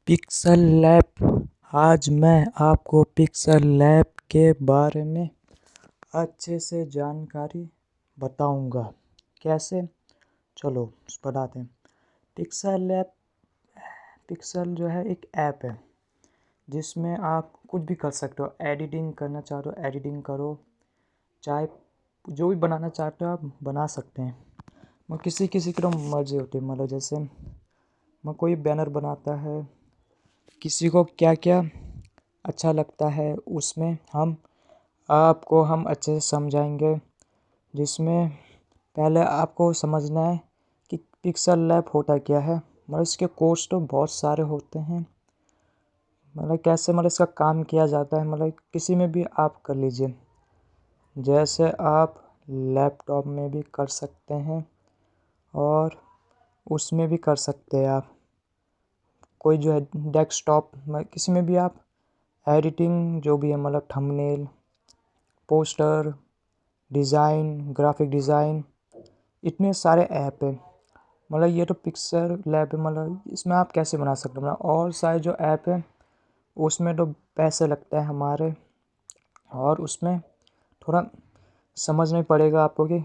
Pixel lab. आज मैं आपको पिक्सल लैब के बारे में अच्छे से जानकारी बताऊंगा। कैसे? चलो बताते हैं। पिक्सल जो है एक ऐप है जिसमें आप कुछ भी कर सकते हो। एडिटिंग करना चाहते हो एडिटिंग करो, चाहे जो भी बनाना चाहते हो आप बना सकते हैं। मैं किसी किसी की तो मर्जी होती है, मतलब जैसे मैं कोई बैनर बनाता है, किसी को क्या क्या अच्छा लगता है उसमें हम अच्छे से समझाएंगे। जिसमें पहले आपको समझना है कि पिक्सल लैब होता क्या है। मतलब इसके कोर्स तो बहुत सारे होते हैं। मतलब कैसे इसका काम किया जाता है, मतलब किसी में भी आप कर लीजिए। जैसे आप लैपटॉप में भी कर सकते हैं और उसमें भी कर सकते हैं। आप कोई जो है डेस्कटॉप में किसी में भी आप एडिटिंग जो भी है, मतलब thumbnail, poster design, graphic design, इतने सारे ऐप हैं। मतलब ये तो पिक्सल लैब है। मतलब इसमें आप कैसे बना सकते हो। मतलब और सारे जो ऐप हैं उसमें तो पैसे लगते हैं हमारे, और उसमें थोड़ा समझना ही पड़ेगा आपको कि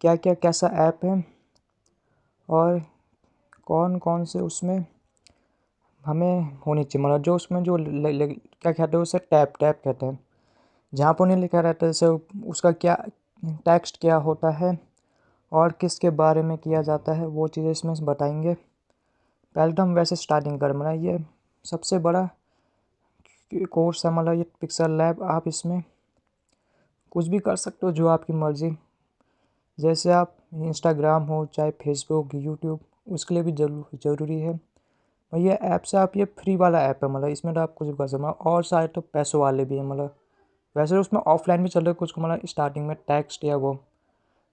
क्या क्या कैसा ऐप है और कौन कौन से उसमें हमें होनी चाहिए। मतलब जो उसमें जो क्या कहते हैं उसे टैब टैब कहते हैं, जहाँ पर उन्हें लिखा रहता है जैसे उसका क्या टेक्स्ट क्या होता है और किसके बारे में किया जाता है, वो चीज़ें इसमें बताएंगे। पहले तो हम वैसे स्टार्टिंग करें। मतलब ये सबसे बड़ा कोर्स है, मतलब ये पिक्सल लैब। आप इसमें कुछ भी कर सकते हो जो आपकी मर्ज़ी। जैसे आप इंस्टाग्राम हो चाहे फेसबुक यूट्यूब, उसके लिए भी ज़रूरी है। और ये ऐप से आप ये फ्री वाला ऐप है, मतलब इसमें तो आप कुछ भी कर सकते हो। और सारे तो पैसों वाले भी हैं। मतलब वैसे तो उसमें ऑफलाइन भी चल रहे कुछ, मतलब स्टार्टिंग में टेक्स्ट या वो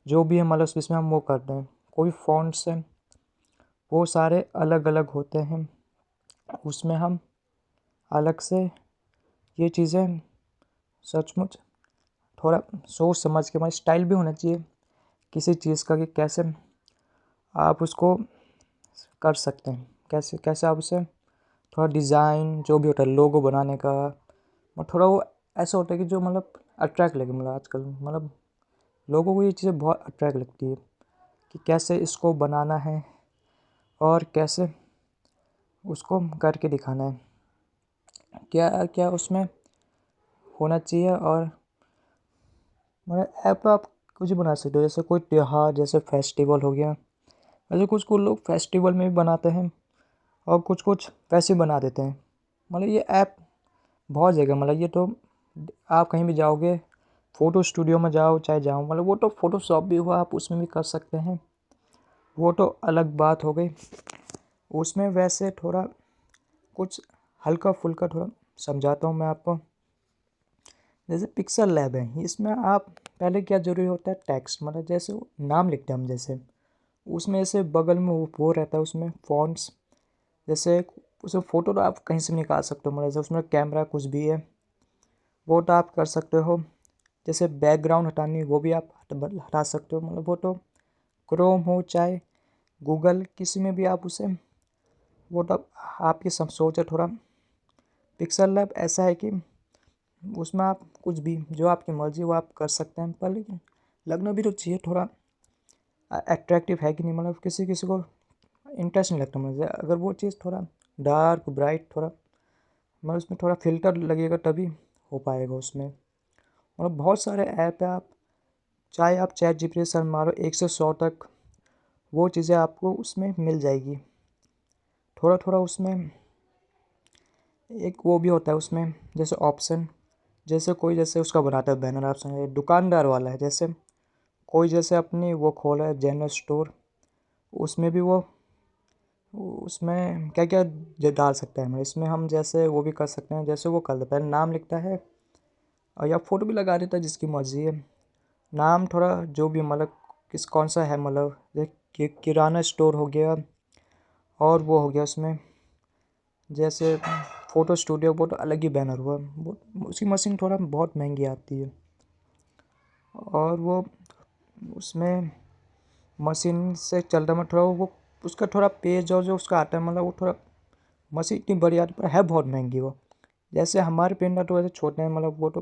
जो भी है, मतलब इसमें हम वो करते हैं। कोई फ़ॉन्ट्स हैं वो सारे अलग अलग होते हैं, उसमें हम अलग से ये चीज़ें सचमुच थोड़ा सोच समझ के, मतलब स्टाइल भी होना चाहिए किसी चीज़ का कि कैसे आप उसको कर सकते हैं। कैसे कैसे आप उसे थोड़ा डिज़ाइन जो भी होता है लोगो बनाने का, और थोड़ा वो ऐसा होता है कि जो मतलब अट्रैक्ट लगे। मतलब आजकल मतलब लोगों को ये चीज़ें बहुत अट्रैक्ट लगती है कि कैसे इसको बनाना है और कैसे उसको करके दिखाना है, क्या क्या उसमें होना चाहिए। और मतलब ऐप आप कुछ भी बना सकते हो। जैसे कोई त्योहार, जैसे फेस्टिवल हो गया, वैसे कुछ कुछ लोग फेस्टिवल में भी बनाते हैं और कुछ कुछ वैसे बना देते हैं। मतलब ये ऐप बहुत जगह, मतलब ये तो आप कहीं भी जाओगे, फ़ोटो स्टूडियो में जाओ चाहे जाओ, मतलब वो तो फ़ोटोशॉप भी हुआ, आप उसमें भी कर सकते हैं, वो तो अलग बात हो गई। उसमें वैसे थोड़ा कुछ हल्का फुल्का थोड़ा समझाता हूँ मैं आपको। जैसे पिक्सल लैब है, इसमें आप पहले क्या ज़रूरी होता है, टेक्स्ट। मतलब जैसे वो नाम लिखते हैं हम, जैसे उसमें से बगल में वो रहता है उसमें फ़ॉन्ट्स। जैसे उसमें फ़ोटो तो आप कहीं से भी निकाल सकते हो, मतलब जैसे उसमें कैमरा कुछ भी है वो तो आप कर सकते हो। जैसे बैकग्राउंड हटानी वो भी आप हटा सकते हो। मतलब वो तो क्रोम हो चाहे गूगल, किसी में भी आप उसे, वो तो आपकी सब सोच है थोड़ा। पिक्सल लैब ऐसा है कि उसमें आप कुछ भी जो आपकी मर्ज़ी वो आप कर सकते हैं, पर लेकिन लगना भी तो चाहिए थोड़ा अट्रैक्टिव है कि नहीं। मतलब किसी किसी को इंटरेस्ट नहीं लगता। मुझे अगर वो चीज़ थोड़ा डार्क ब्राइट थोड़ा, मतलब उसमें थोड़ा फ़िल्टर लगेगा तभी हो पाएगा उसमें। मतलब बहुत सारे ऐप है, आप चाहे आप चैट जीपीटी से मारो 1 से 100 तक, वो चीज़ें आपको उसमें मिल जाएगी। थोड़ा थोड़ा उसमें एक वो भी होता है उसमें, जैसे ऑप्शन, जैसे कोई जैसे उसका बनाता है बैनर, ऑप्शन है दुकानदार वाला है। जैसे कोई जैसे अपनी वो खोला है जनरल स्टोर, उसमें भी वो उसमें क्या क्या डाल सकते हैं। मतलब इसमें हम जैसे वो भी कर सकते हैं, जैसे वो कर देता है नाम लिखता है और या फ़ोटो भी लगा देता है, जिसकी मर्ज़ी है। नाम थोड़ा जो भी, मतलब कौन सा है, मतलब किराना स्टोर हो गया, और वो हो गया उसमें जैसे फ़ोटो स्टूडियो, वो तो अलग ही बैनर हुआ। वो उसकी मशीन थोड़ा बहुत महंगी आती है, और वो उसमें मशीन से चलता मैं थोड़ा वो उसका थोड़ा पेज और जो उसका आता है, मतलब वो थोड़ा मशीन इतनी बड़ी आती पर है बहुत महंगी वो। जैसे हमारे प्रिंटर तो वैसे छोटे हैं, मतलब वो तो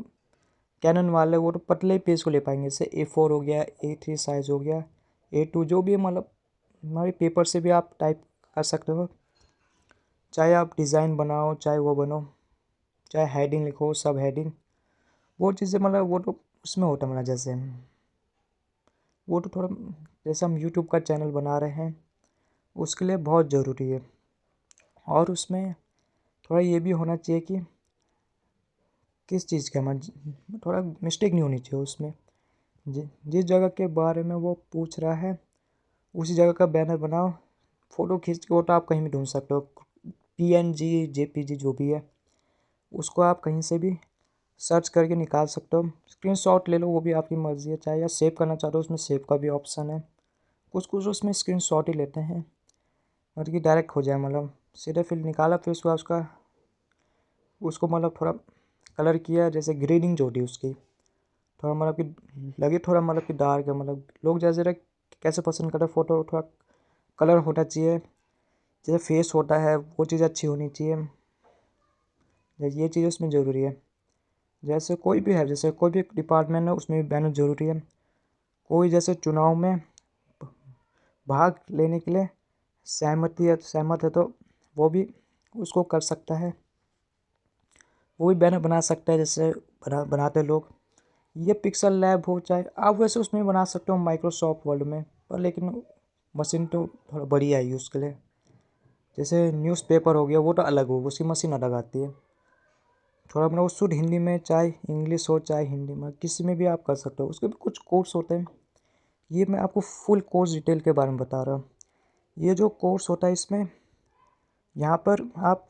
कैनन वाले वो तो पतले पेज को ले पाएंगे। जैसे A4 हो गया, A3 साइज़ हो गया, A2 जो भी है, मतलब हमारे पेपर से भी आप टाइप कर सकते हो। चाहे आप डिज़ाइन बनाओ, चाहे वो बनो, चाहे हेडिंग लिखो, सब हेडिंग वो चीज़ें, मतलब वो तो उसमें होता है, मतलब जैसे वो तो थोड़ा, जैसे हम यूट्यूब का चैनल बना रहे हैं उसके लिए बहुत ज़रूरी है। और उसमें थोड़ा ये भी होना चाहिए कि किस चीज़ का थोड़ा मिस्टेक नहीं होनी चाहिए उसमें। जिस जगह के बारे में वो पूछ रहा है उसी जगह का बैनर बनाओ। फ़ोटो खींच के वो तो आप कहीं भी ढूंढ सकते हो, PNG JPG जो भी है उसको आप कहीं से भी सर्च करके निकाल सकते हो। स्क्रीनशॉट ले लो, वो भी आपकी मर्ज़ी है। चाहे या सेव करना चाहते हो उसमें सेव का भी ऑप्शन है। कुछ कुछ उसमें स्क्रीनशॉट ही लेते हैं और कि डायरेक्ट हो जाए, मतलब सीधे फिर निकाला, फिर उसके बाद उसको मतलब थोड़ा कलर किया, जैसे ग्रेडिंग जो होती है उसकी थोड़ा मतलब कि लगे, थोड़ा मतलब कि डार्क है, मतलब लोग जैसे कैसे पसंद करते हैं फ़ोटो, थोड़ा कलर होना चाहिए। जैसे फेस होता है वो चीज़ अच्छी होनी चाहिए, ये चीज़ उसमें ज़रूरी है। जैसे कोई भी है, जैसे कोई भी डिपार्टमेंट है उसमें भी बैनर ज़रूरी है। कोई जैसे चुनाव में भाग लेने के लिए सहमत है तो वो भी उसको कर सकता है, वो भी बैनर बना सकता है। जैसे बनाते लोग, ये पिक्सल लैब हो, चाहे आप वैसे उसमें बना सकते हो माइक्रोसॉफ्ट वर्ड में, पर लेकिन मशीन तो थोड़ा बड़ी आएगी उसके लिए। जैसे न्यूज़पेपर हो गया वो तो अलग हो, उसकी मशीन अलग आती है। थोड़ा मतलब वो शुद्ध हिंदी में, चाहे इंग्लिश हो चाहे हिंदी में, किसी में भी आप कर सकते हो। उसके भी कुछ कोर्स होते हैं, ये मैं आपको फुल कोर्स डिटेल के बारे में बता रहा हूँ। ये जो कोर्स होता है इसमें यहाँ पर आप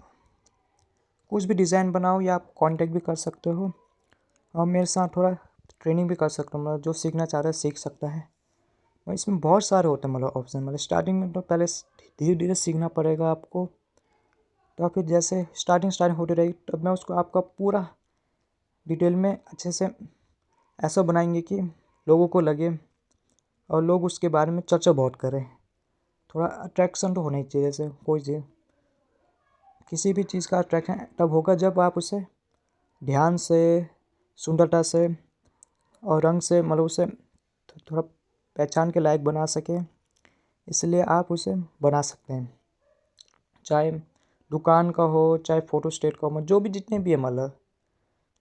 कुछ भी डिज़ाइन बनाओ या आप कांटेक्ट भी कर सकते हो और मेरे साथ थोड़ा ट्रेनिंग भी कर सकते हो। मतलब जो सीखना चाह रहा है सीख सकता है। और इसमें बहुत सारे होते हैं, मतलब ऑप्शन। मतलब स्टार्टिंग में तो पहले धीरे धीरे सीखना पड़ेगा आपको, तो फिर जैसे स्टार्टिंग होती रहेगी तब मैं उसको आपका पूरा डिटेल में अच्छे से ऐसा बनाएंगे कि लोगों को लगे और लोग उसके बारे में चर्चा बहुत करें। थोड़ा अट्रैक्शन तो होना ही चाहिए। जैसे कोई चीज़, किसी भी चीज़ का अट्रैक्शन तब होगा जब आप उसे ध्यान से, सुंदरता से और रंग से, मतलब उसे थोड़ा पहचान के लायक बना सकें। इसलिए आप उसे बना सकते हैं, चाहे दुकान का हो, चाहे फ़ोटो स्टेट का हो, जो भी जितने भी है। मतलब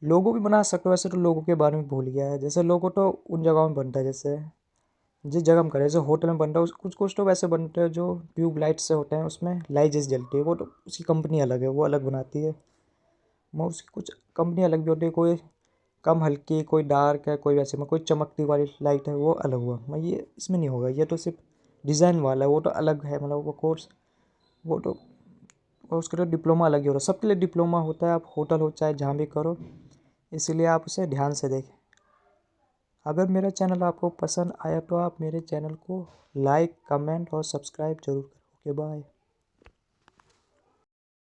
लोगो भी बना सकते हो। वैसे तो लोगों के बारे में भूल गया है। जैसे लोगो तो उन जगहों में बनता है, जैसे जिस जगह हम करें, जैसे होटल में बनता है, कुछ कुछ तो वैसे बनते हैं जो ट्यूब लाइट से होते हैं, उसमें लाइट जैसे जलती है, वो तो उसकी कंपनी अलग है, वो अलग बनाती है। मैं उसकी कुछ कंपनी अलग भी होती है, कोई कम हल्की, कोई डार्क है, कोई वैसे में कोई चमकती वाली लाइट है, वो अलग हुआ। मैं ये इसमें नहीं होगा, ये तो सिर्फ डिज़ाइन वाला है, वो तो अलग है। मतलब वो कोर्स, वो तो और उसका तो डिप्लोमा अलग ही हो रहा है। सबके लिए डिप्लोमा होता है, आप होटल हो चाहे जहाँ भी करो। इसीलिए आप उसे ध्यान से देखें। अगर मेरा चैनल आपको पसंद आया तो आप मेरे चैनल को लाइक, कमेंट और सब्सक्राइब ज़रूर करें। Okay, bye.